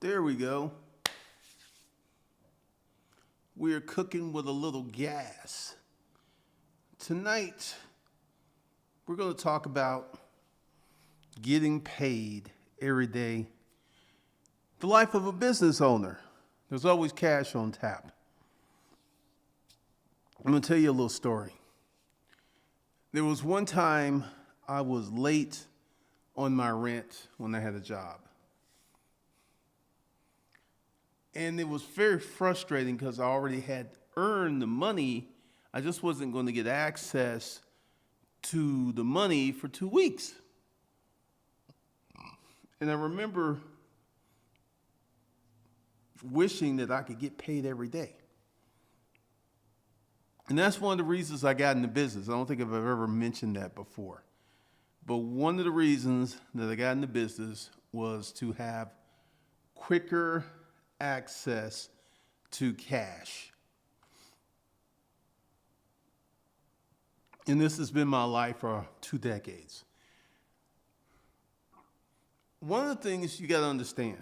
There we go. We're cooking with a little gas. Tonight, we're going to talk about getting paid every day. The life of a business owner. There's always cash on tap. I'm going to tell you a little story. There was one time I was late on my rent when I had a job. And it was very frustrating because I already had earned the money. I just wasn't going to get access to the money for 2 weeks. And I remember wishing that I could get paid every day. And that's one of the reasons I got into business. I don't think I've ever mentioned that before. But one of the reasons that I got into business was to have quicker access to cash. And this has been my life for 2 decades. One of the things you got to understand,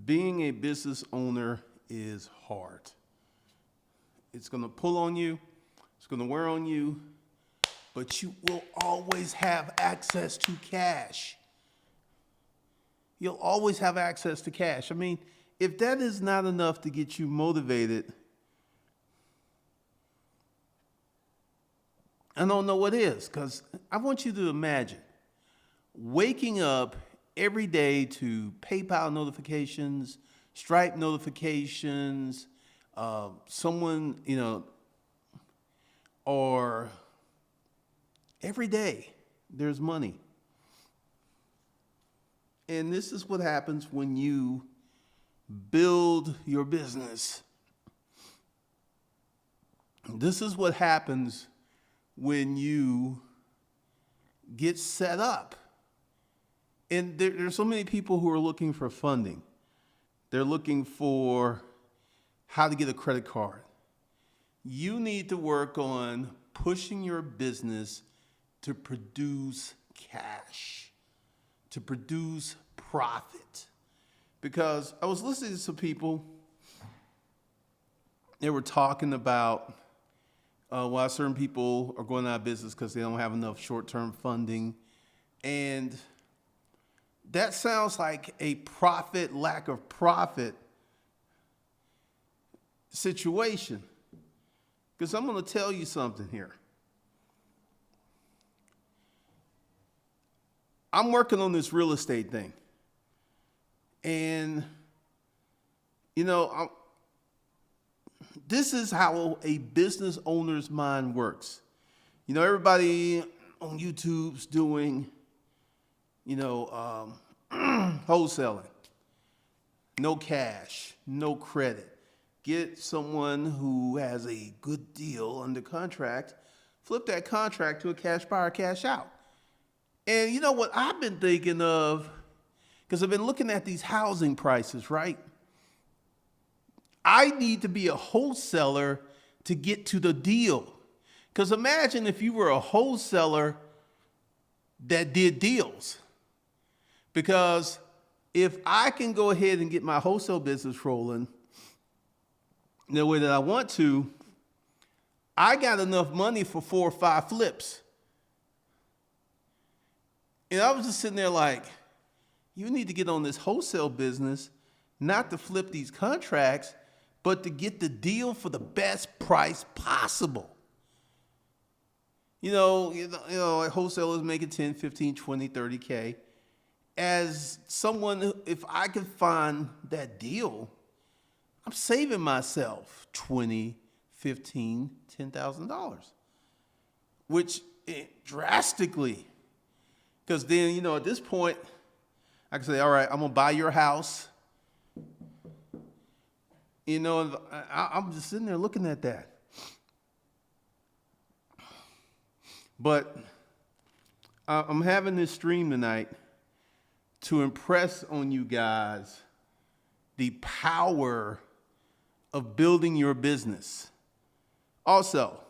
being a business owner is hard. It's going to pull on you. It's going to wear on you. But you will always have access to cash. You'll always have access to cash. I mean, if that is not enough to get you motivated, I don't know what is. Because I want you to imagine waking up every day to PayPal notifications, Stripe notifications, someone, or every day there's money. And this is what happens when you build your business. This is what happens when you get set up. And there's so many people who are looking for funding. They're looking for how to get a credit card. You need to work on pushing your business to produce cash, to produce profit. Because I was listening to some people, they were talking about why certain people are going out of business because they don't have enough short-term funding. And that sounds like a lack of profit situation. Because I'm going to tell you something here. I'm working on this real estate thing. And, this is how a business owner's mind works. Everybody on YouTube's doing, wholesaling. No cash, no credit. Get someone who has a good deal under contract, flip that contract to a cash buyer, cash out. And you know what I've been thinking of, because I've been looking at these housing prices, right? I need to be a wholesaler to get to the deal. Because imagine if you were a wholesaler that did deals. Because if I can go ahead and get my wholesale business rolling the way that I want to, I got enough money for 4 or 5 flips. And I was just sitting there like, you need to get on this wholesale business, not to flip these contracts, but to get the deal for the best price possible. Like wholesalers making 10, 15, 20, 30K. As someone, if I can find that deal, I'm saving myself $20, $15, $10,000, which drastically, because then, at this point, I can say, all right, I'm going to buy your house. I'm just sitting there looking at that. But I'm having this stream tonight to impress on you guys the power of building your business. Also,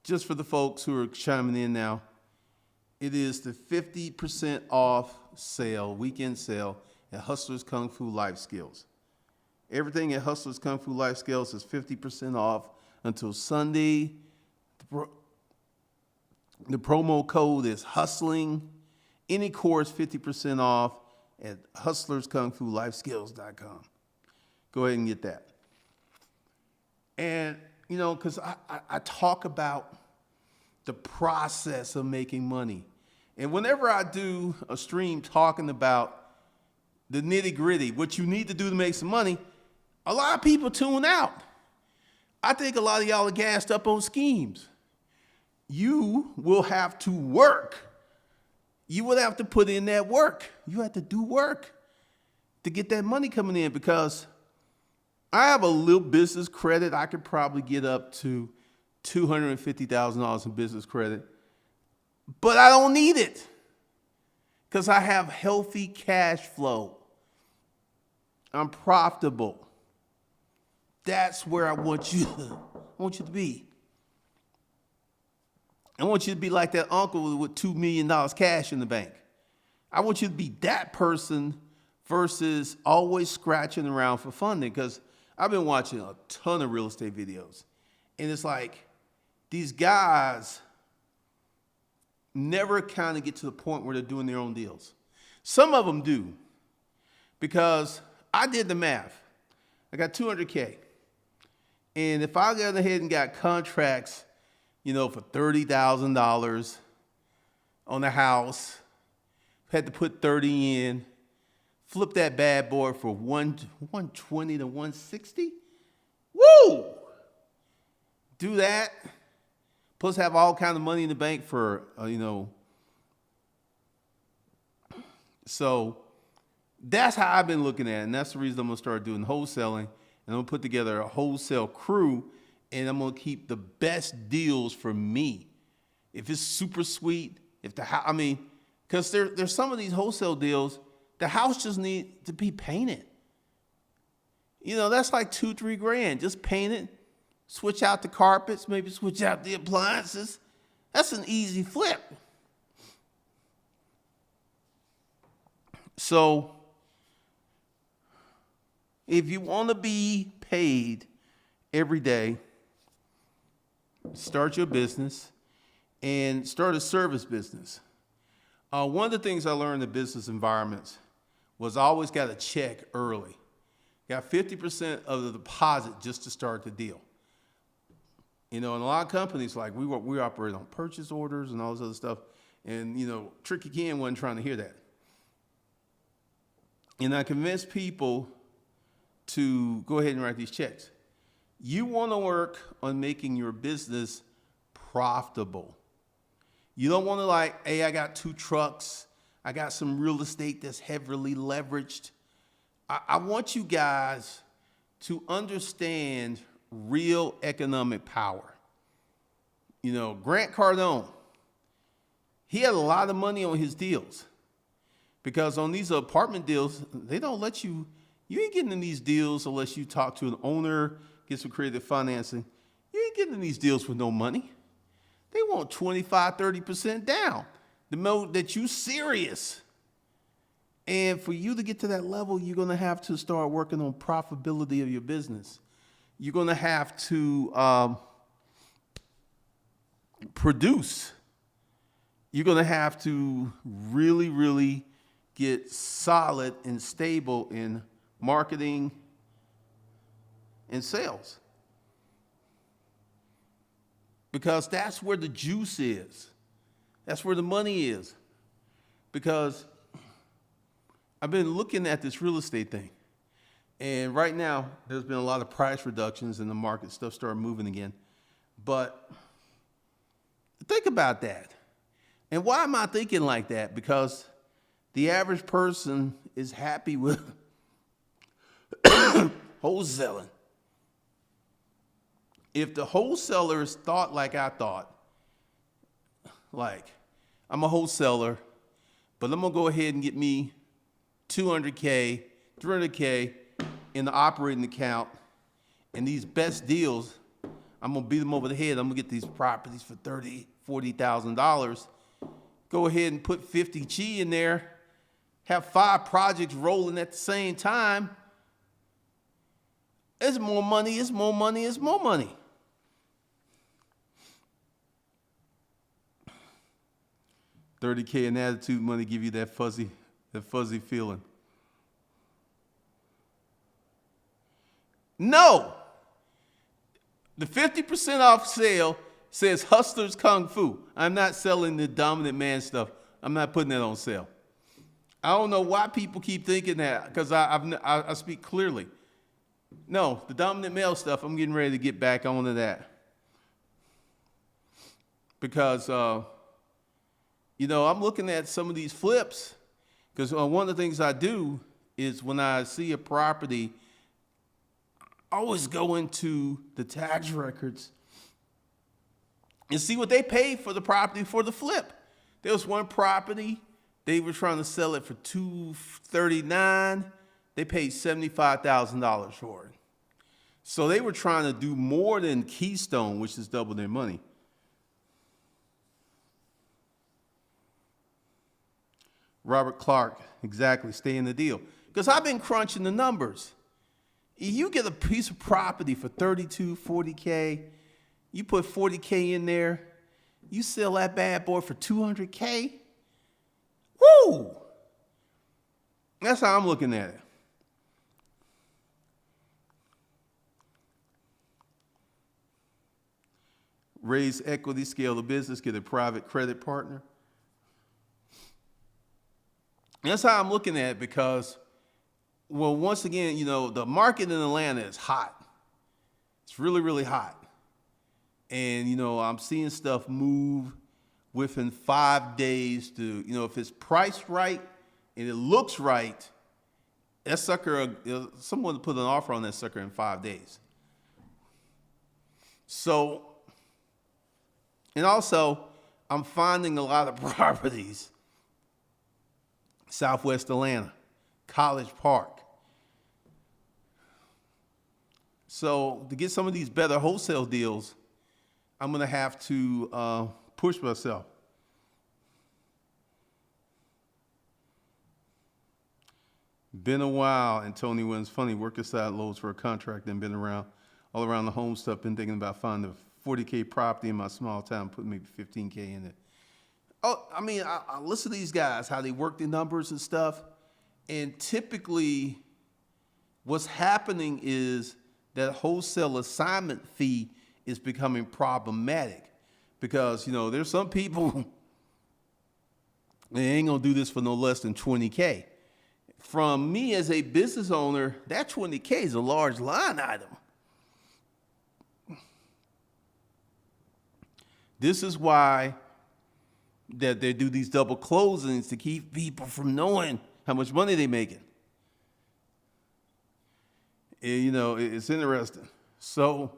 just for the folks who are chiming in now, it is the 50% off sale, weekend sale at Hustlers Kung Fu Life Skills. Everything at Hustlers Kung Fu Life Skills is 50% off until Sunday. The promo code is hustling. Any course 50% off at hustlerskungfulifeskills.com. Go ahead and get that. And, because I talk about the process of making money. And whenever I do a stream talking about the nitty gritty, what you need to do to make some money, a lot of people tune out. I think a lot of y'all are gassed up on schemes. You will have to work. You will have to put in that work. You have to do work to get that money coming in, because I have a little business credit. I could probably get up to $250,000 in business credit, but I don't need it because I have healthy cash flow. I'm profitable. That's where I want you to be. I want you to be like that uncle with $2 million cash in the bank. I want you to be that person versus always scratching around for funding, because I've been watching a ton of real estate videos, and it's like these guys never kind of get to the point where they're doing their own deals. Some of them do, because I did the math. I got $200K. And if I got ahead and got contracts, for $30,000 on the house, had to put 30 in, flip that bad boy for 120 to 160. Woo! Do that. Plus have all kind of money in the bank for, So that's how I've been looking at it. And that's the reason I'm going to start doing wholesaling. And I'm going to put together a wholesale crew, and I'm going to keep the best deals for me. If it's super sweet, because there's some of these wholesale deals, the house just needs to be painted. That's like $2-3 grand. Just paint it, switch out the carpets, maybe switch out the appliances. That's an easy flip. So if you want to be paid every day, start your business and start a service business. One of the things I learned in business environments was I always got to check early. Got 50% of the deposit just to start the deal. And a lot of companies, like we operate on purchase orders and all this other stuff. And, Tricky Ken wasn't trying to hear that. And I convinced people to go ahead and write these checks. You want to work on making your business profitable. You don't want to hey, I got 2 trucks. I got some real estate that's heavily leveraged. I want you guys to understand real economic power. Grant Cardone, he had a lot of money on his deals, because on these apartment deals, they don't let you ain't getting in these deals unless you talk to an owner, get some creative financing. You ain't getting in these deals with no money. They want 25, 30% down to know that you serious. And for you to get to that level, you're going to have to start working on profitability of your business. You're going to have to produce. You're going to have to really, really get solid and stable in marketing and sales. Because that's where the juice is. That's where the money is. Because I've been looking at this real estate thing. And right now, there's been a lot of price reductions in the market. Stuff started moving again. But think about that. And why am I thinking like that? Because the average person is happy with wholesaling. If the wholesalers thought like I thought, like I'm a wholesaler, but I'm going to go ahead and get me $200K, $300K in the operating account, and these best deals, I'm going to beat them over the head. I'm going to get these properties for $30,000, $40,000. Go ahead and put 50G in there. have 5 projects rolling at the same time, it's more money, it's more money, it's more money. $30K in attitude money give you that fuzzy feeling. No. The 50% off sale says Hustlers Kung Fu. I'm not selling the dominant man stuff. I'm not putting that on sale. I don't know why people keep thinking that, because I speak clearly. No, the dominant male stuff, I'm getting ready to get back onto that. Because, I'm looking at some of these flips, because one of the things I do is when I see a property, I always go into the tax records and see what they paid for the property for the flip. There was one property, they were trying to sell it for $239. They paid $75,000 for it. So they were trying to do more than Keystone, which is double their money. Robert Clark, exactly, stay in the deal. Because I've been crunching the numbers. You get a piece of property for 32, 40K, you put 40K in there, you sell that bad boy for 200K. Woo! That's how I'm looking at it. Raise equity, scale the business, get a private credit partner. That's how I'm looking at it, because, well, once again, the market in Atlanta is hot. It's really, really hot. And, I'm seeing stuff move within 5 days to, if it's priced right and it looks right, that sucker, someone will put an offer on that sucker in 5 days. So, and also, I'm finding a lot of properties, Southwest Atlanta, College Park. So to get some of these better wholesale deals, I'm going to have to push myself. Been a while, and Tony Williams, funny, working side loads for a contract, and been all around the home stuff, been thinking about finding a 40K property in my small town, putting maybe 15K in it. Oh, I mean, I listen to these guys, how they work the numbers and stuff, and typically what's happening is that wholesale assignment fee is becoming problematic, because, there's some people, they ain't gonna do this for no less than 20K. From me as a business owner, that 20K is a large line item. This is why that they do these double closings, to keep people from knowing how much money they're making. And, it's interesting. So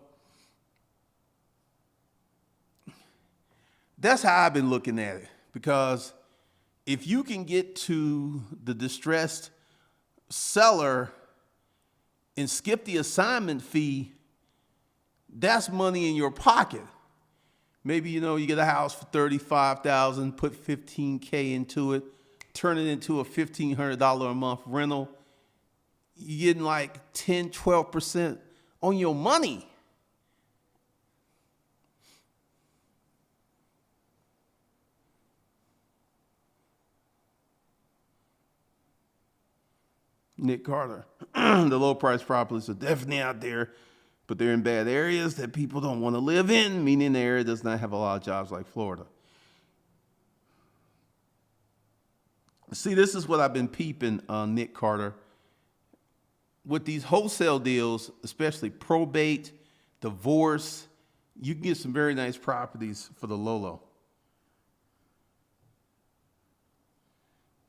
that's how I've been looking at it, because if you can get to the distressed seller and skip the assignment fee, that's money in your pocket. Maybe, you get a house for $35,000, put $15K into it, turn it into a $1,500 a month rental. You're getting like 10, 12% on your money. Nick Carter, the low price properties are definitely out there, but they're in bad areas that people don't want to live in, meaning the area does not have a lot of jobs like Florida. See, this is what I've been peeping on Nick Carter. With these wholesale deals, especially probate, divorce, you can get some very nice properties for the low.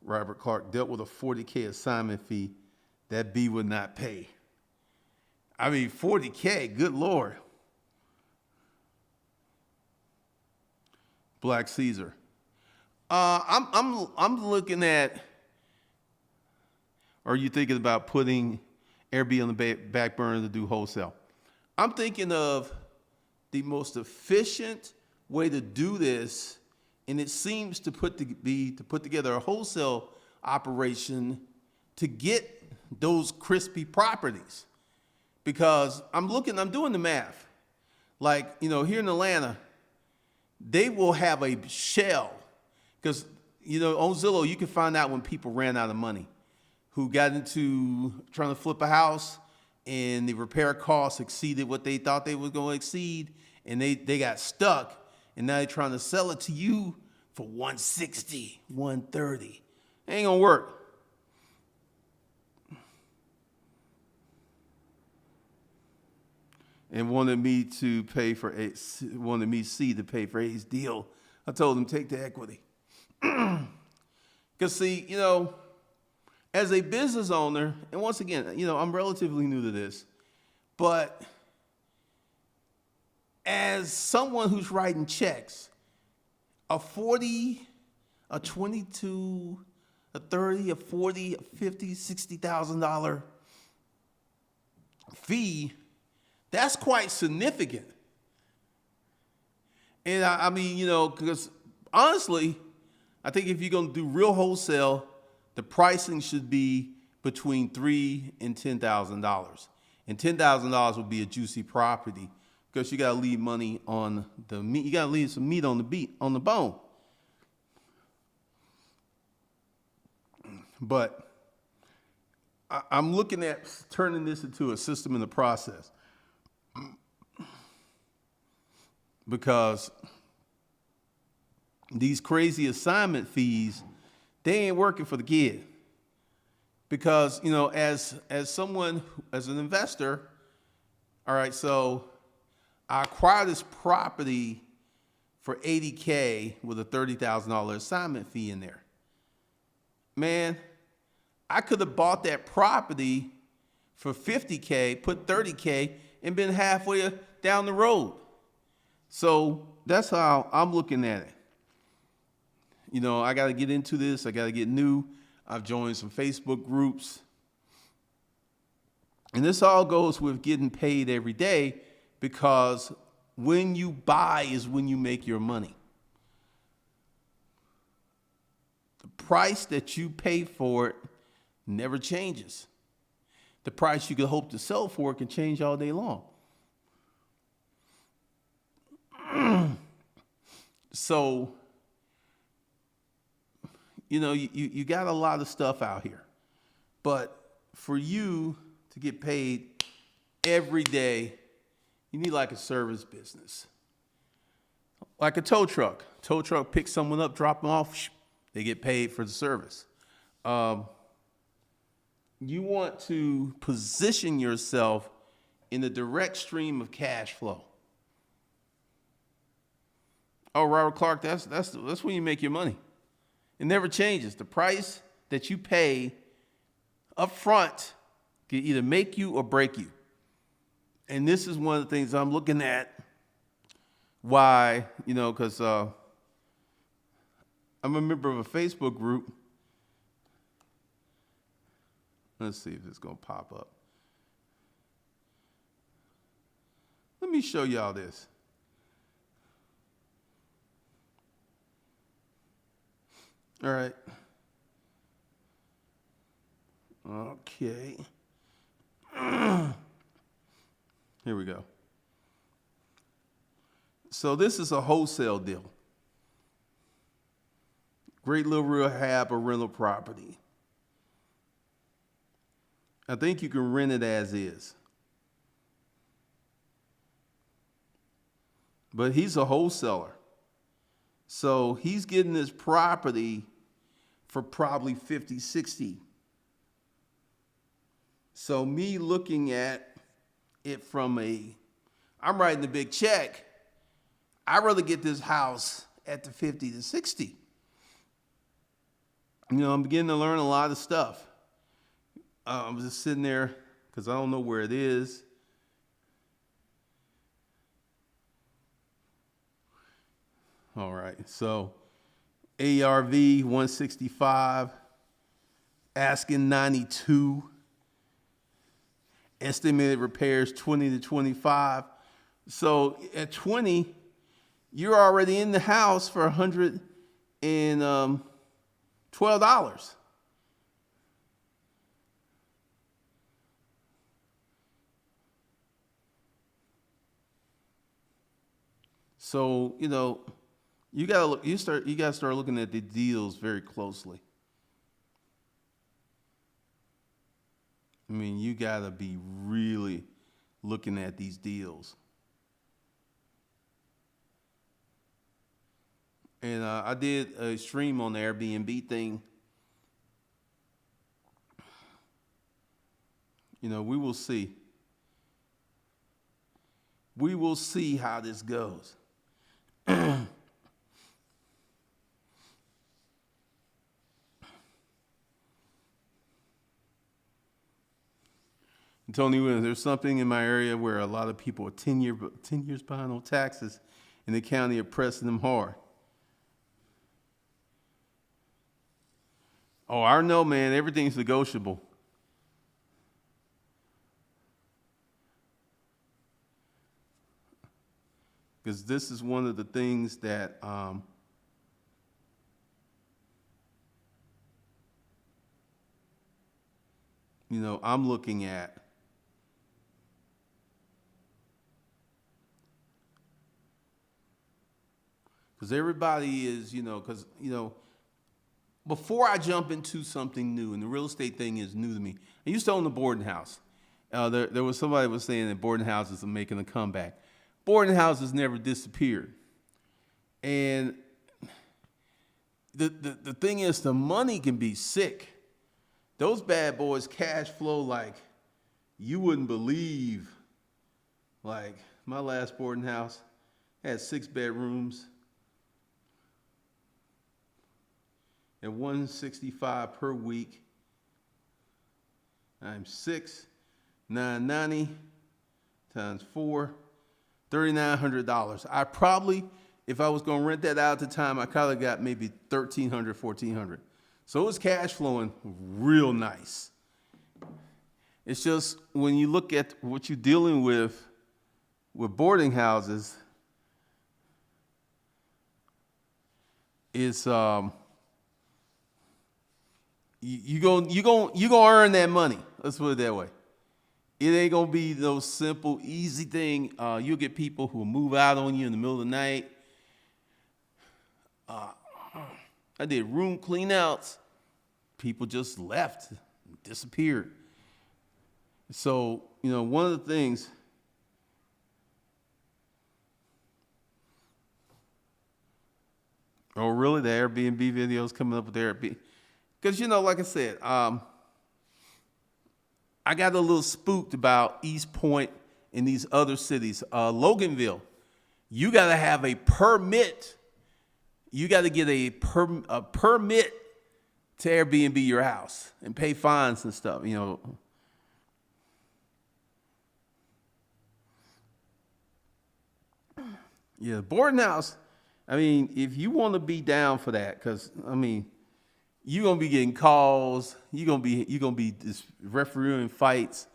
Robert Clark dealt with a 40K assignment fee that B would not pay. I mean, 40K, good Lord. Black Caesar. I'm looking at, are you thinking about putting Airbnb on the back burner to do wholesale? I'm thinking of the most efficient way to do this, and it seems to put together a wholesale operation to get those crispy properties. Because I'm doing the math. Like, here in Atlanta, they will have a shell. Because, on Zillow, you can find out when people ran out of money, who got into trying to flip a house and the repair costs exceeded what they thought they were going to exceed, and they got stuck, and now they're trying to sell it to you for 160, 130. It ain't gonna work. And wanted me to see to pay for A's deal. I told him take the equity. Because see, as a business owner, and once again, I'm relatively new to this, but as someone who's writing checks, a 40, a 22, a 30, a 40, a 50, $60,000 fee, that's quite significant. And I mean, because honestly, I think if you're going to do real wholesale, the pricing should be between $3,000 and $10,000. And $10,000 would be a juicy property because you got to leave money on the meat. You got to leave some meat on the bone. But I'm looking at turning this into a system in the process. Because these crazy assignment fees, they ain't working for the kid. Because, as an investor, all right, so I acquired this property for $80K with a $30,000 assignment fee in there. Man, I could have bought that property for $50K, put $30K, and been halfway down the road. So that's how I'm looking at it. I got to get into this. I got to get new. I've joined some Facebook groups. And this all goes with getting paid every day, because when you buy is when you make your money. The price that you pay for it never changes. The price you could hope to sell for it can change all day long. So, you got a lot of stuff out here. But for you to get paid every day, you need like a service business. Like a tow truck. Tow truck picks someone up, drop them off, they get paid for the service. You want to position yourself in the direct stream of cash flow. Oh, Robert Clark, that's when you make your money. It never changes. The price that you pay up front can either make you or break you. And this is one of the things I'm looking at. Why, because I'm a member of a Facebook group. Let's see if it's going to pop up. Let me show y'all this. All right. Okay. Here we go. So this is a wholesale deal. Great little rehab or rental property. I think you can rent it as is. But he's a wholesaler. So he's getting this property for probably 50, 60. So me looking at it from I'm writing a big check. I'd rather get this house at the 50 to 60. I'm beginning to learn a lot of stuff. I'm just sitting there because I don't know where it is. All right, so ARV 165, asking 92, estimated repairs 20 to 25. So at 20, you're already in the house for $112. So, you gotta start looking at the deals very closely. I mean, you gotta be really looking at these deals. And I did a stream on the Airbnb thing. We will see. We will see how this goes. Tony Williams, there's something in my area where a lot of people are 10 years behind on taxes, and the county are pressing them hard. Oh, I know, man. Everything's negotiable. Because this is one of the things that I'm looking at. Because everybody is, before I jump into something new, and the real estate thing is new to me. I used to own a boarding house. There was somebody was saying that boarding houses are making a comeback. Boarding houses never disappeared. And the thing is, the money can be sick. Those bad boys cash flow like you wouldn't believe. Like my last boarding house had 6 bedrooms at $165 per week. I'm 6, 990 times 4, $3,900. I probably, if I was going to rent that out at the time, I probably got maybe $1,300, $1,400. So it was cash flowing real nice. It's just when you look at what you're dealing with boarding houses, it's you gonna earn that money. Let's put it that way. It ain't gonna be no simple, easy thing. You'll get people who will move out on you in the middle of the night. I did room cleanouts. People just left, disappeared. So, one of the things. Oh, really? The Airbnb videos coming up with Airbnb? Because, like I said, I got a little spooked about East Point and these other cities. Loganville, you got to have a permit. You got to get a permit to Airbnb your house and pay fines and stuff, Yeah, boarding house. I mean, if you want to be down for that, because you're gonna be getting calls. You're gonna be refereeing fights.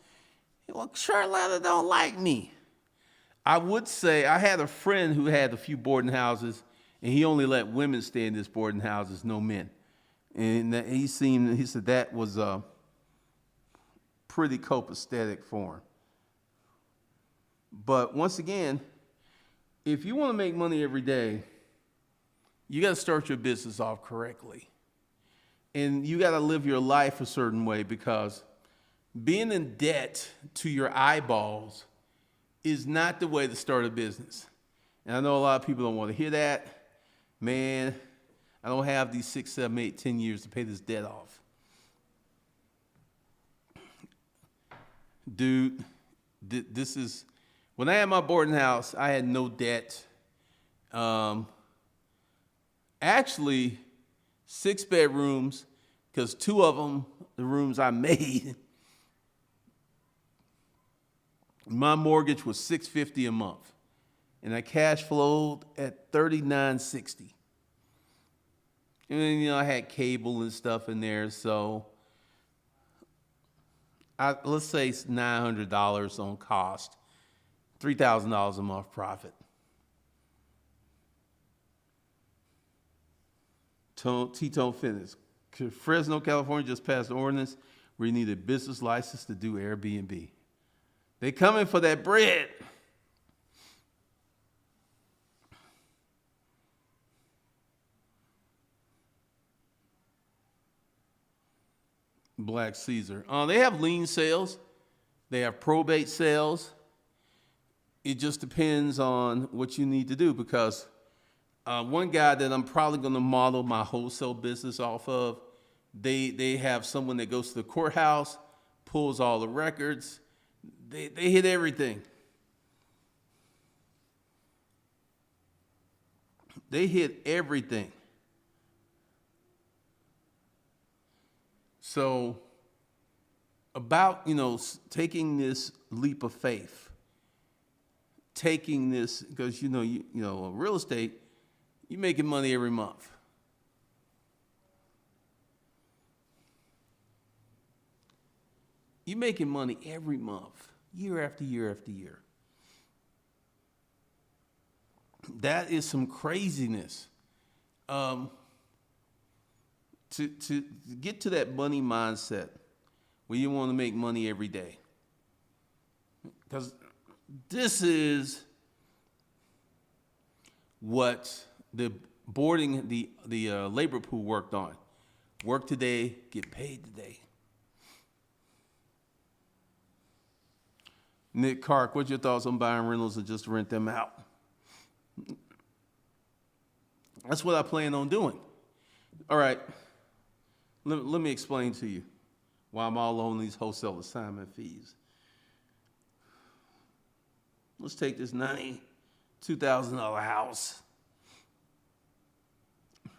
Well, Charlotte don't like me. I would say I had a friend who had a few boarding houses, and he only let women stay in his boarding houses, no men. And he said that was pretty copacetic for him. But once again, if you want to make money every day, you got to start your business off correctly. And you got to live your life a certain way, because being in debt to your eyeballs is not the way to start a business. And I know a lot of people don't want to hear that. Man, I don't have these 6, 7, 8, 10 years to pay this debt off. Dude, this is, when I had my boarding house, I had no debt. Actually, 6 bedrooms, because 2 of them, the rooms I made, my mortgage was $650 a month, and I cash flowed at $39.60. And then, I had cable and stuff in there, so let's say it's $900 on cost, $3,000 a month profit. T-Tone Fitness. Fresno, California just passed an ordinance where you need a business license to do Airbnb. They coming for that bread. Black Caesar. They have lien sales. They have probate sales. It just depends on what you need to do, because one guy that I'm probably going to model my wholesale business off of, they have someone that goes to the courthouse, pulls all the records. They hit everything. They hit everything. So about, taking this leap of faith, taking this, because real estate, you're making money every month. You're making money every month, year after year after year. That is some craziness. To get to that money mindset where you want to make money every day. Because this is what the labor pool worked on. Work today, get paid today. Nick Kark, what's your thoughts on buying rentals and just rent them out? That's what I plan on doing. All right, let me explain to you why I'm all on these wholesale assignment fees. Let's take this $92,000 house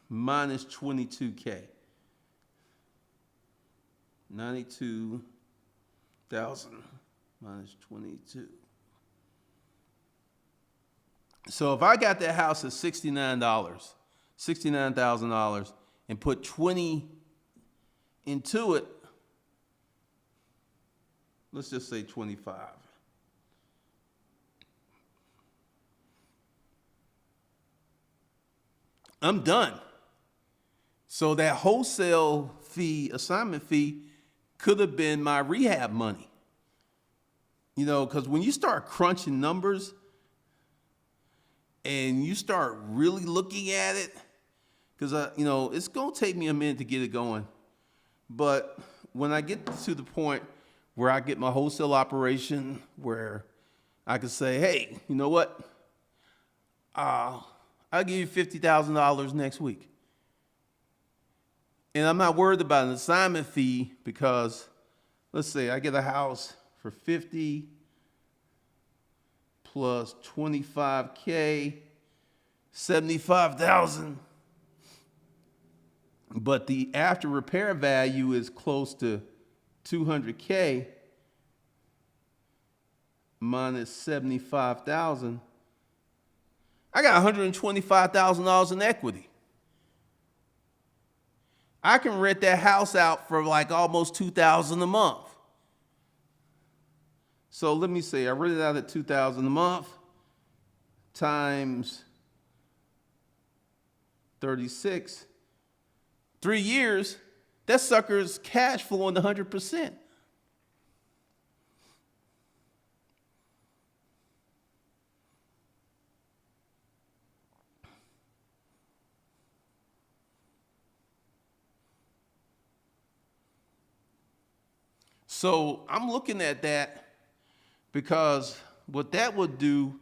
minus $22K. 92,000 minus 22. So if I got that house at $69,000, and put 20 into it, let's just say 25. I'm done. So that wholesale fee, assignment fee, could have been my rehab money. Because when you start crunching numbers and you start really looking at it, because it's going to take me a minute to get it going. But when I get to the point where I get my wholesale operation, where I can say, hey, you know what? I'll give you $50,000 next week. And I'm not worried about an assignment fee, because let's say I get a house for 50 plus 25K, 75,000. But the after repair value is close to 200K minus 75,000. I got $125,000 in equity. I can rent that house out for like almost $2,000 a month. So let me say I rent it out at $2,000 a month times 36. 3 years, that sucker's cash flowing 100%. So I'm looking at that, because what that would do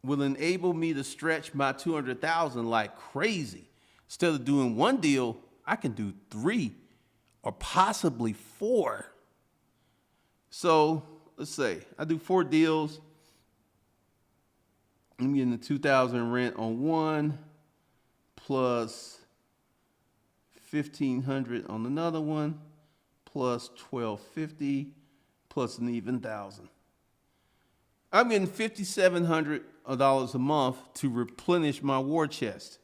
will enable me to stretch my $200,000 like crazy. Instead of doing one deal, I can do 3 or possibly 4. So let's say I do 4 deals. I'm getting the $2,000 rent on one, plus $1,500 on another one, plus $1,250, plus an even $1,000. I'm getting $5,700 a month to replenish my war chest.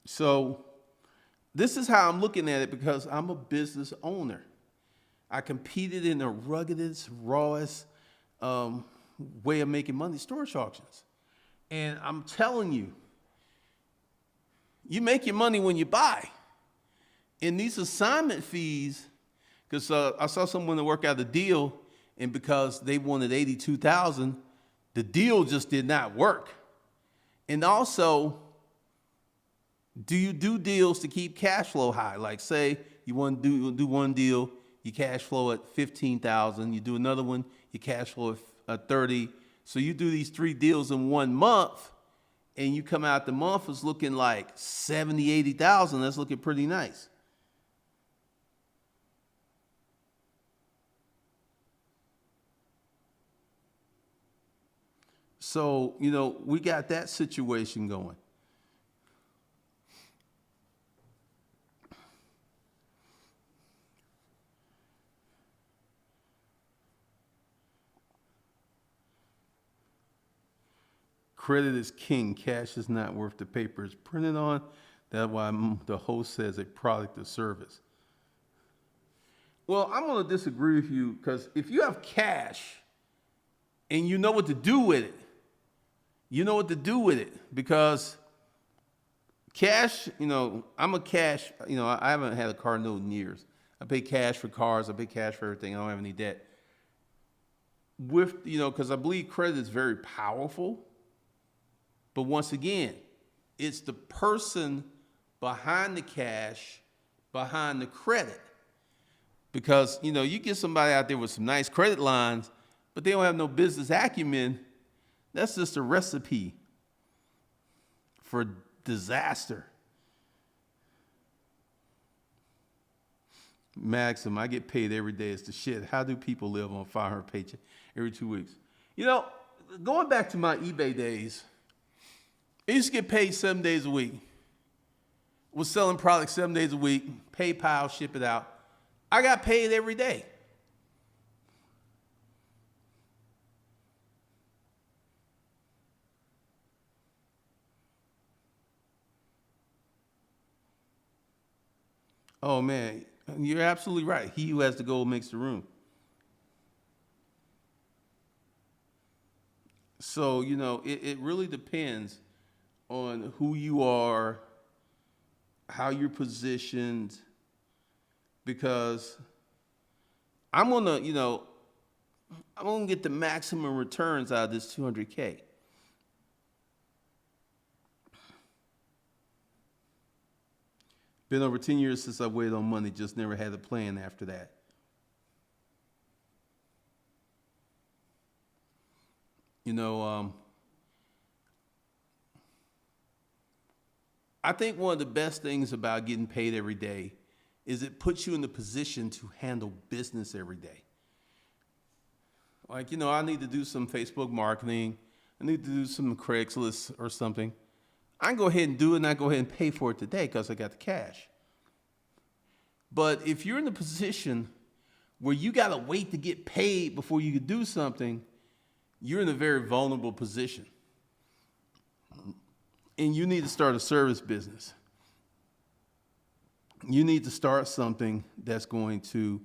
So this is how I'm looking at it, because I'm a business owner. I competed in the ruggedest, rawest way of making money, storage auctions. And I'm telling you, you make your money when you buy. And these assignment fees, because I saw someone that worked out a deal, and because they wanted $82,000, the deal just did not work. And also, Do you do deals to keep cash flow high? Like say you want to do one deal, you cash flow at 15,000. You do another one, you cash flow at 30. So you do these 3 deals in 1 month, and you come out the month is looking like 70, 80,000. That's looking pretty nice. So, we got that situation going. Credit is king. Cash is not worth the paper it's printed on. That's why the host says a product or service. Well, I'm going to disagree with you because if you have cash and you know what to do with it, you know what to do with it because cash, I'm a cash, I haven't had a car note in years. I pay cash for cars. I pay cash for everything. I don't have any debt. Because I believe credit is very powerful. But once again, it's the person behind the cash, behind the credit. Because, you get somebody out there with some nice credit lines, but they don't have no business acumen. That's just a recipe for disaster. Maxim, I get paid every day. It's the shit. How do people live on 500 paycheck every 2 weeks? Going back to my eBay days, I used to get paid 7 days a week. Was selling products 7 days a week, PayPal, ship it out. I got paid every day. Oh man, you're absolutely right. He who has the gold makes the room. So, it really depends on who you are, how you're positioned, because I'm gonna get the maximum returns out of this 200K. Been over 10 years since I waited on money, just never had a plan after that. I think one of the best things about getting paid every day is it puts you in the position to handle business every day. Like, I need to do some Facebook marketing. I need to do some Craigslist or something. I can go ahead and do it, and I go ahead and pay for it today because I got the cash. But if you're in the position where you got to wait to get paid before you can do something, you're in a very vulnerable position. And you need to start a service business. You need to start something that's going to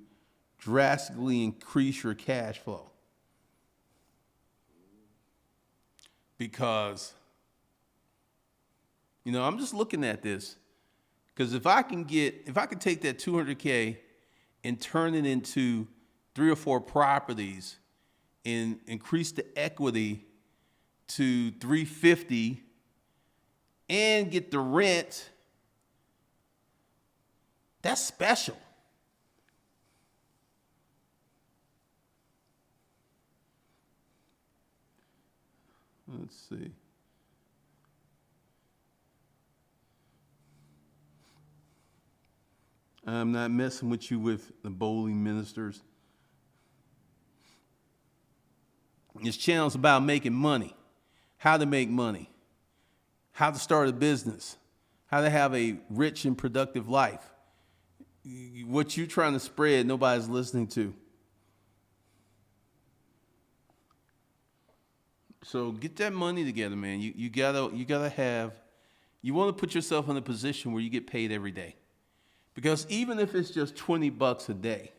drastically increase your cash flow. Because, I'm just looking at this. Because if I can take that 200K and turn it into 3 or 4 properties and increase the equity to 350 and get the rent, that's special. Let's see. I'm not messing with you with the bowling ministers. This channel's about making money, how to make money, how to start a business, how to have a rich and productive life. What you're trying to spread, nobody's listening to. So get that money together, man. You gotta have. You want to put yourself in a position where you get paid every day, because even if it's just $20 a day,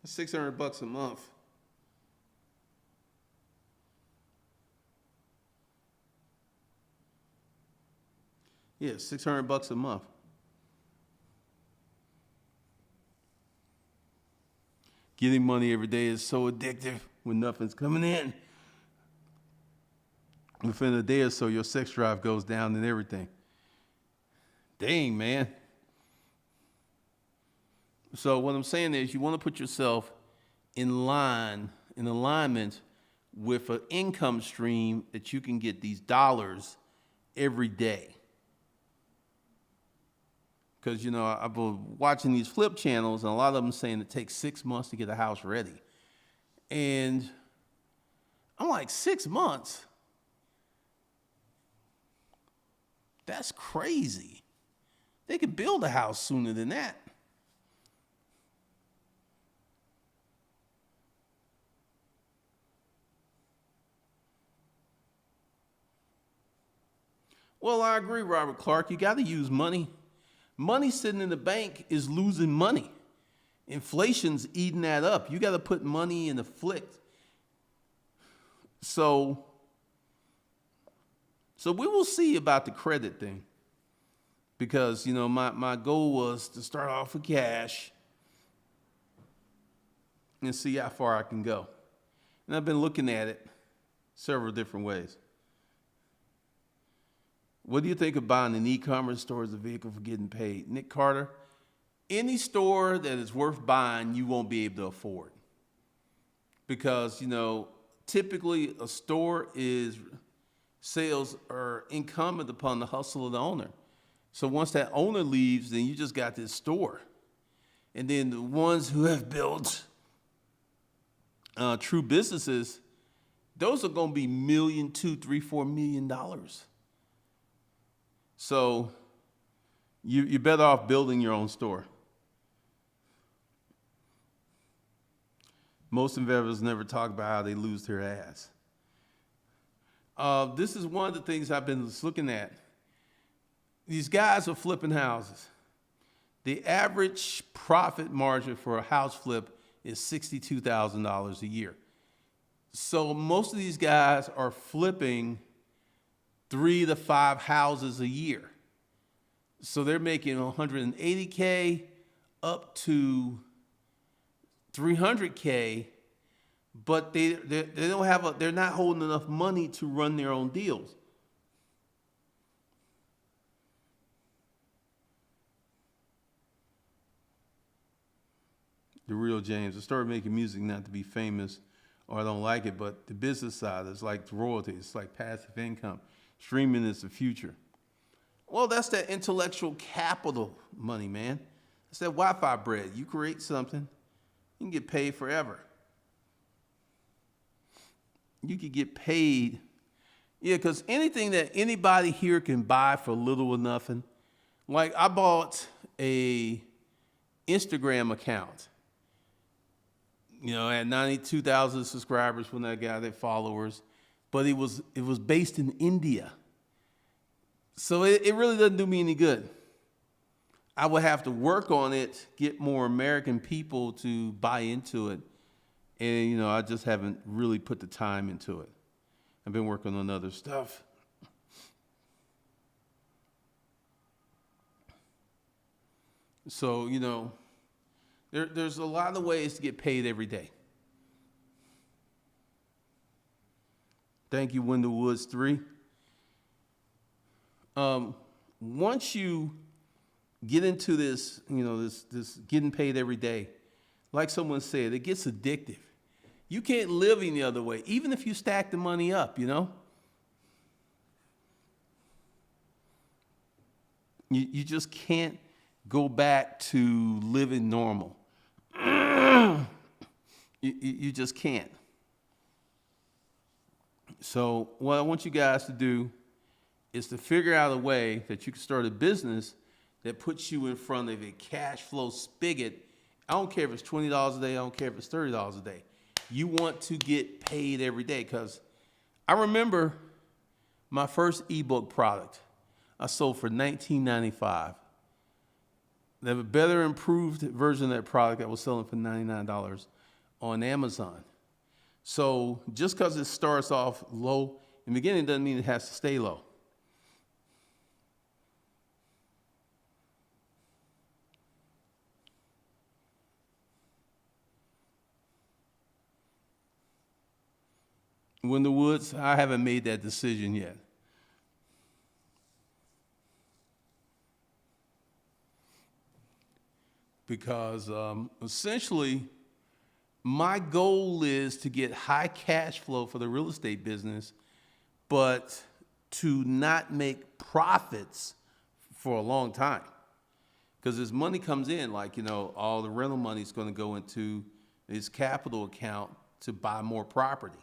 that's $600 a month. Yeah, $600 a month. Getting money every day is so addictive when nothing's coming in. within a day or so, your sex drive goes down and everything. Dang, man. So what I'm saying is you want to put yourself in alignment with an income stream that you can get these dollars every day. Because, I've been watching these flip channels, and a lot of them saying it takes 6 months to get a house ready. And I'm like, 6 months? That's crazy. They could build a house sooner than that. Well, I agree, Robert Clark. You got to use money. Money sitting in the bank is losing money. Inflation's eating that up. You got to put money in the flick. So we will see about the credit thing. Because, my goal was to start off with cash and see how far I can go. And I've been looking at it several different ways. What do you think of buying an e-commerce store as a vehicle for getting paid? Nick Carter, any store that is worth buying, you won't be able to afford. Because, typically a store sales are incumbent upon the hustle of the owner. So once that owner leaves, then you just got this store. And then the ones who have built true businesses, those are going to be $1 million, $2, $3, $4 million. So you're better off building your own store. Most investors never talk about how they lose their ass. This is one of the things I've been looking at. These guys are flipping houses. The average profit margin for a house flip is $62,000 a year. So most of these guys are flipping 3 to 5 houses a year. So they're making $180K up to $300K, but they don't have they're not holding enough money to run their own deals. The real James. I started making music not to be famous or I don't like it, but the business side is like royalties, it's like passive income. Streaming is the future. Well, that's that intellectual capital money, man. It's that Wi-Fi bread. You create something, you can get paid forever. You could get paid. Yeah, because anything that anybody here can buy for little or nothing. Like I bought a Instagram account. I had 92,000 subscribers when I got it, followers, but it was based in India. So it really doesn't do me any good. I would have to work on it, get more American people to buy into it. And, I just haven't really put the time into it. I've been working on other stuff. So, there's a lot of ways to get paid every day. Thank you, Wendell Woods 3. Once you get into this, this getting paid every day, like someone said, it gets addictive. You can't live any other way, even if you stack the money up, You just can't go back to living normal. You just can't. So what I want you guys to do is to figure out a way that you can start a business that puts you in front of a cash flow spigot. I don't care if it's $20 a day. I don't care if it's $30 a day. You want to get paid every day, because I remember my first ebook product I sold for $19.95. They have a better improved version of that product I was selling for $99 on Amazon. So just because it starts off low in the beginning doesn't mean it has to stay low. When the Woods, I haven't made that decision yet. Because essentially, my goal is to get high cash flow for the real estate business, but to not make profits for a long time. Because as money comes in, like, all the rental money is going to go into his capital account to buy more property.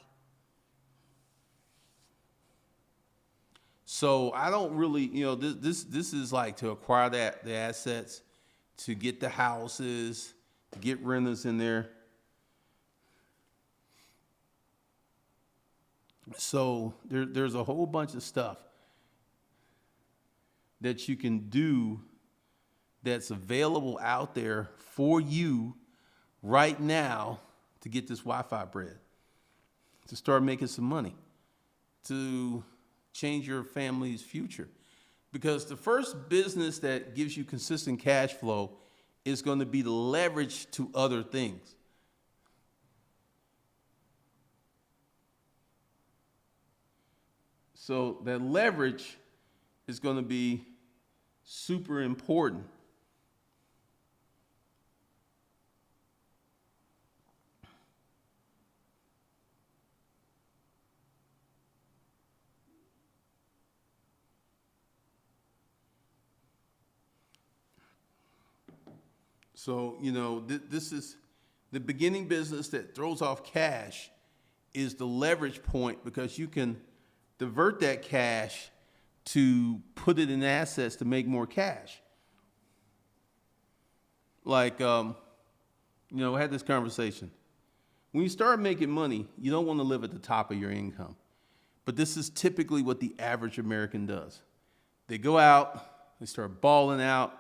So I don't really, this is like to acquire the assets, to get the houses, to get renters in there. So there's a whole bunch of stuff that you can do that's available out there for you right now to get this Wi-Fi bread, to start making some money, to change your family's future. Because the first business that gives you consistent cash flow is going to be the leverage to other things. So that leverage is going to be super important. So, this is the beginning business that throws off cash is the leverage point, because you can divert that cash to put it in assets to make more cash. Like, I had this conversation. When you start making money, you don't want to live at the top of your income. But this is typically what the average American does. They go out, they start balling out,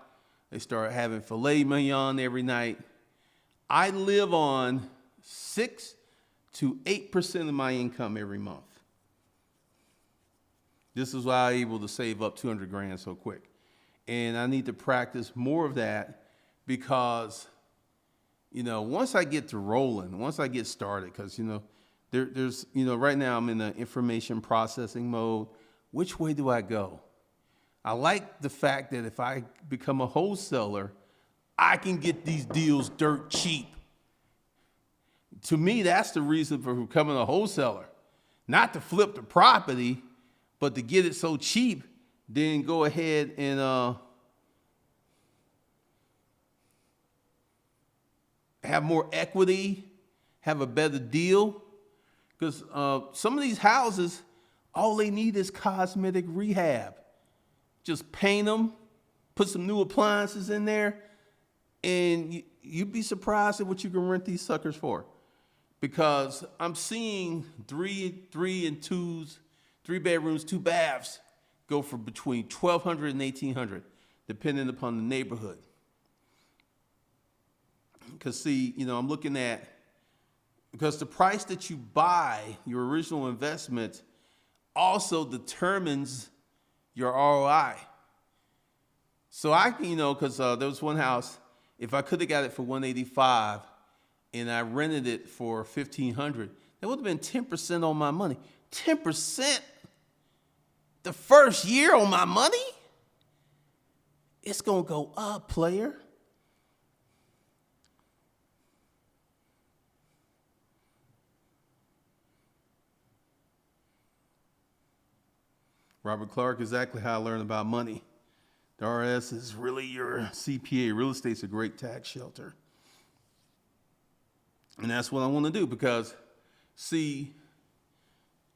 they start having filet mignon every night. I live on 6 to 8% of my income every month. This is why I'm able to save up 200 grand so quick. And I need to practice more of that because, once I get to rolling, once I get started, because, there's, right now I'm in the information processing mode. Which way do I go? I like the fact that if I become a wholesaler, I can get these deals dirt cheap. To me, that's the reason for becoming a wholesaler. Not to flip the property, but to get it so cheap, then go ahead and have more equity, have a better deal. Because some of these houses, all they need is cosmetic rehab. Just paint them, put some new appliances in there, and you'd be surprised at what you can rent these suckers for. Because I'm seeing three bedrooms, 2 baths go for between $1,200 and $1,800, depending upon the neighborhood. Because see, I'm looking at, because the price that you buy your original investment also determines your ROI. So I can, because there was one house, if I could have got it for $185 and I rented it for $1,500, that would have been 10% on my money. 10% the first year on my money? It's going to go up, player. Robert Clark, exactly how I learned about money. The RS is really your CPA. Real estate's a great tax shelter. And that's what I want to do because, see,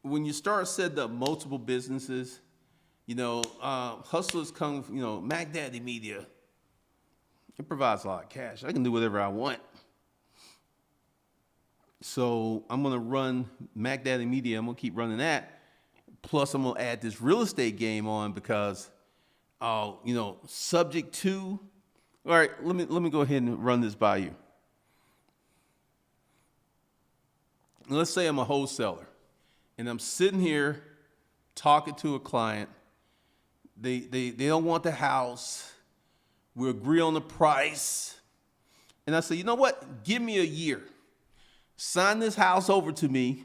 when you start setting up multiple businesses, hustlers come, Mac Daddy Media. It provides a lot of cash. I can do whatever I want. So I'm going to run Mac Daddy Media. I'm going to keep running that. Plus, I'm going to add this real estate game on because, subject to. All right, let me go ahead and run this by you. Let's say I'm a wholesaler, and I'm sitting here talking to a client. They don't want the house. We agree on the price. And I say, you know what? Give me a year. Sign this house over to me.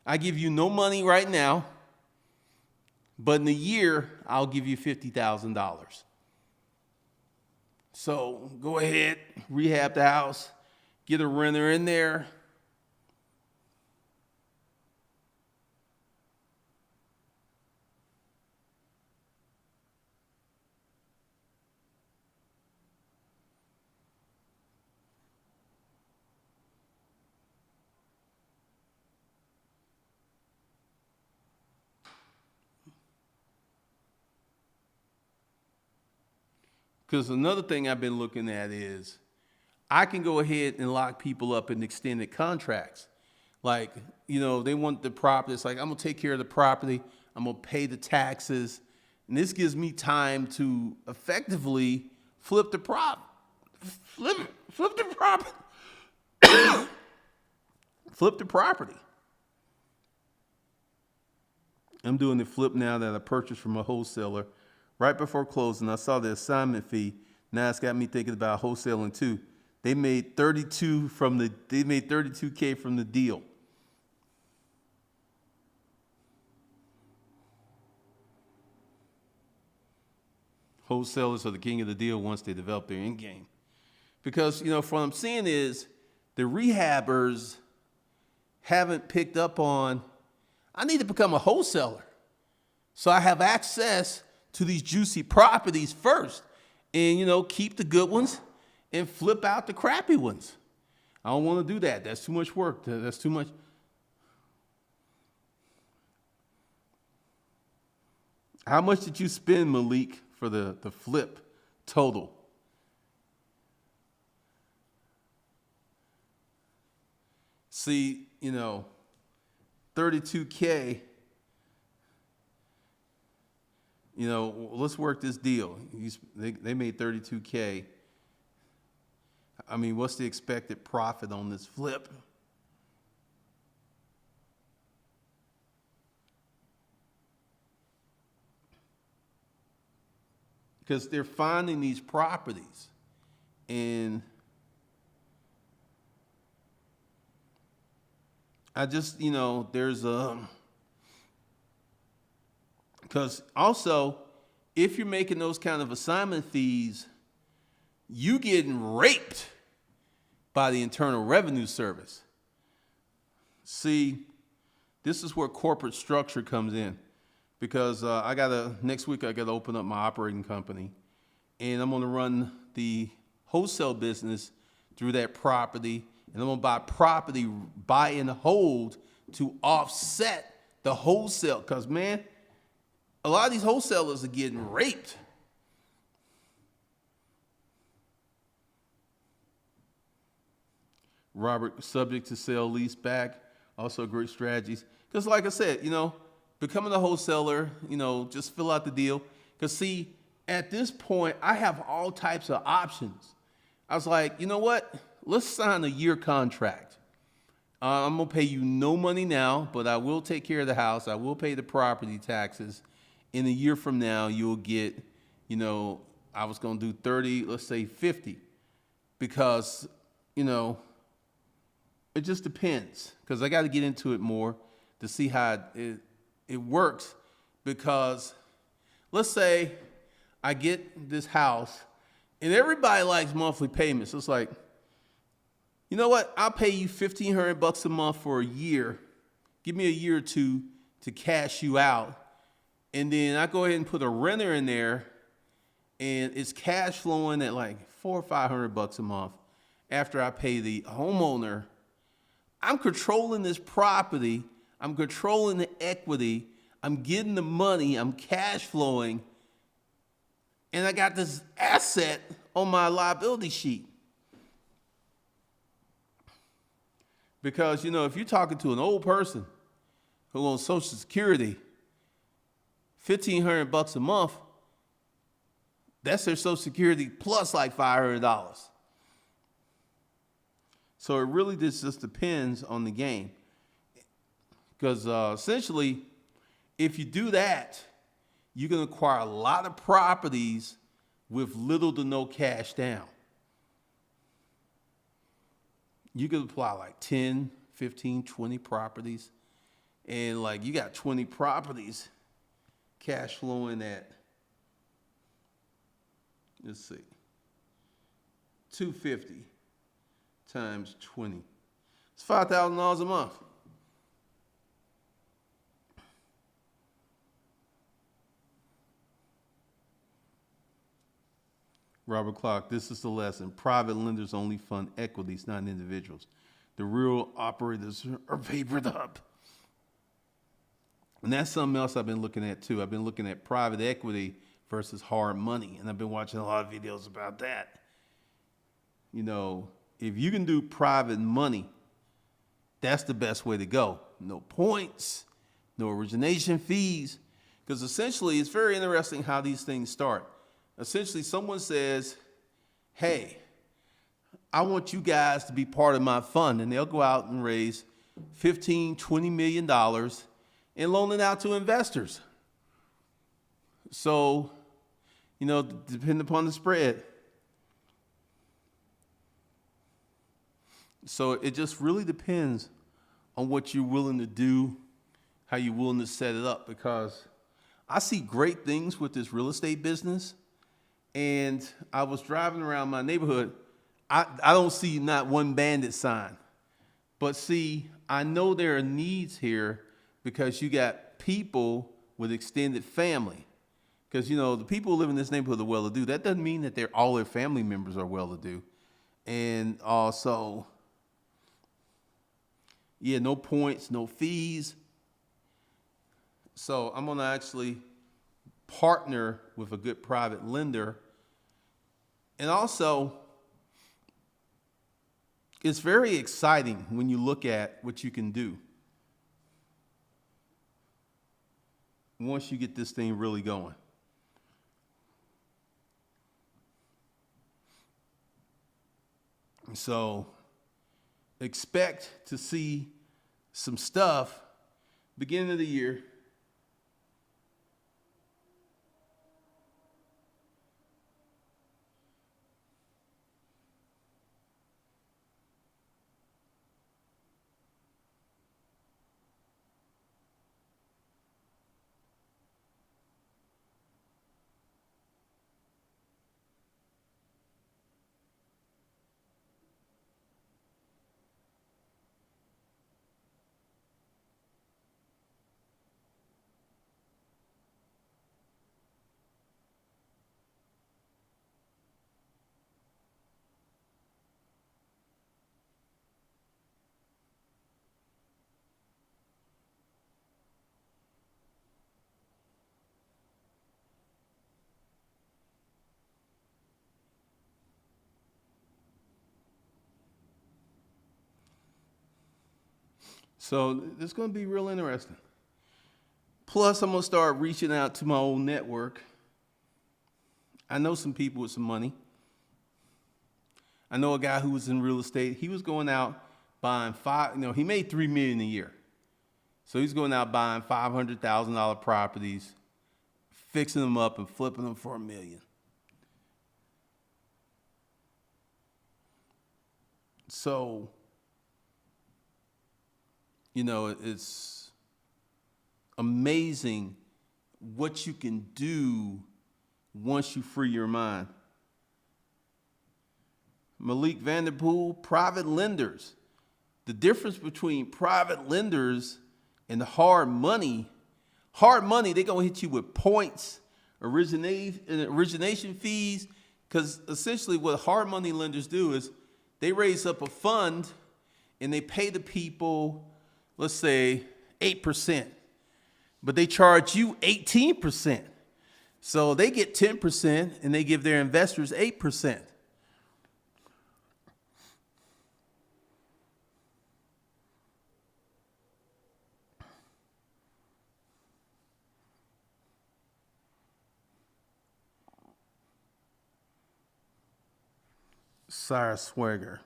I give you no money right now, but in a year, I'll give you $50,000. So go ahead, rehab the house, get a renter in there. Because another thing I've been looking at is I can go ahead and lock people up in extended contracts. Like, they want the property. It's like, I'm going to take care of the property. I'm going to pay the taxes. And this gives me time to effectively flip the flip the property. Flip the property. I'm doing the flip now that I purchased from a wholesaler. Right before closing, I saw the assignment fee. Now it's got me thinking about wholesaling too. They made 32K from the deal. Wholesalers are the king of the deal once they develop their end game. Because, from what I'm seeing is the rehabbers haven't picked up on, I need to become a wholesaler. So I have access to these juicy properties first and, keep the good ones and flip out the crappy ones. I don't want to do that. That's too much work. That's too much. How much did you spend, Malik, for the flip total? See, 32K, let's work this deal. They made 32K. I mean, what's the expected profit on this flip? Because they're finding these properties and I just, there's because also, if you're making those kind of assignment fees, you getting raped by the Internal Revenue Service. See, this is where corporate structure comes in. Because next week I gotta open up my operating company, and I'm gonna run the wholesale business through that property, and I'm gonna buy and hold to offset the wholesale. Because man, a lot of these wholesalers are getting raped. Robert, subject to sale lease back, also great strategies. Because like I said, becoming a wholesaler, just fill out the deal. Because see, at this point, I have all types of options. I was like, you know what? Let's sign a year contract. I'm going to pay you no money now, but I will take care of the house. I will pay the property taxes. In a year from now, you'll get, I was going to do 30, let's say 50. Because, it just depends. Because I got to get into it more to see how it works. Because let's say I get this house and everybody likes monthly payments. It's like, you know what? I'll pay you $1,500 a month for a year. Give me a year or two to cash you out. And then I go ahead and put a renter in there and it's cash flowing at like $400 or $500 a month. After I pay the homeowner, I'm controlling this property. I'm controlling the equity. I'm getting the money. I'm cash flowing. And I got this asset on my liability sheet. Because, if you're talking to an old person who owns Social Security, $1,500 a month, that's their Social Security plus like $500. So it really just depends on the game. Because essentially, if you do that, you can acquire a lot of properties with little to no cash down. You could apply like 10, 15, 20 properties. And like you got 20 properties cash flowing at, let's see, 250 times 20. It's $5,000 a month. Robert Clark, this is the lesson. Private lenders only fund equities, not individuals. The real operators are papered up. And that's something else I've been looking at too. I've been looking at private equity versus hard money. And I've been watching a lot of videos about that. You know, if you can do private money, that's the best way to go. No points, no origination fees. Because essentially, it's very interesting how these things start. Essentially, someone says, hey, I want you guys to be part of my fund. And they'll go out and raise $15, $20 million and loan it out to investors. So, you know, depending upon the spread. So it just really depends on what you're willing to do, how you're willing to set it up. Because I see great things with this real estate business. And I was driving around my neighborhood. I don't see not one bandit sign. But see, I know there are needs here because you got people with extended family. Because, you know, the people who live in this neighborhood are well-to-do. That doesn't mean that all their family members are well-to-do. And also, yeah, no points, no fees. So I'm going to actually partner with a good private lender. And also, it's very exciting when you look at what you can do once you get this thing really going. So expect to see some stuff beginning of the year. So it's going to be real interesting. Plus, I'm going to start reaching out to my old network. I know some people with some money. I know a guy who was in real estate. He was going out buying he made $3 million a year. So he's going out buying $500,000 properties, fixing them up and flipping them for $1 million. So, you know, it's amazing what you can do once you free your mind. Malik Vanderpool, private lenders. The difference between private lenders and hard money, they're going to hit you with points, origination fees, because essentially what hard money lenders do is they raise up a fund and they pay the people, let's say, 8%, but they charge you 18%. So they get 10% and they give their investors 8%. Sire Swagger.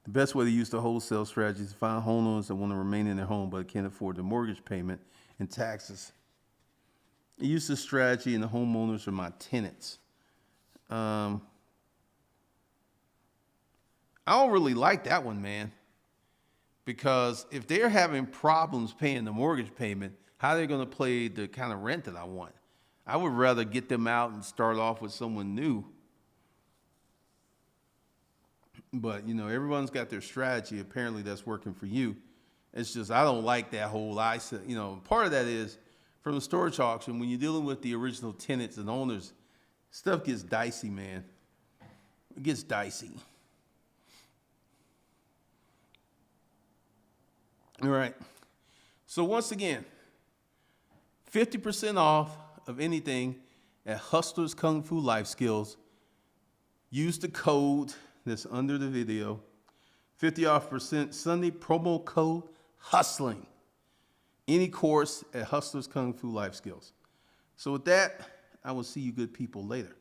The best way to use the wholesale strategy is to find homeowners that want to remain in their home but can't afford the mortgage payment and taxes. I use this strategy and the homeowners are my tenants. I don't really like that one, man. Because if they're having problems paying the mortgage payment, how are they going to pay the kind of rent that I want? I would rather get them out and start off with someone new. But, you know, everyone's got their strategy. Apparently that's working for you. It's just, I don't like that whole, you know, part of that is from the storage auction, when you're dealing with the original tenants and owners, stuff gets dicey, man. It gets dicey. All right. So once again, 50% off of anything at Hustlers Kung Fu Life Skills. Use the code that's under the video. 50% Sunday promo code hustling. Any course at Hustlers Kung Fu Life Skills. So with that, I will see you good people later.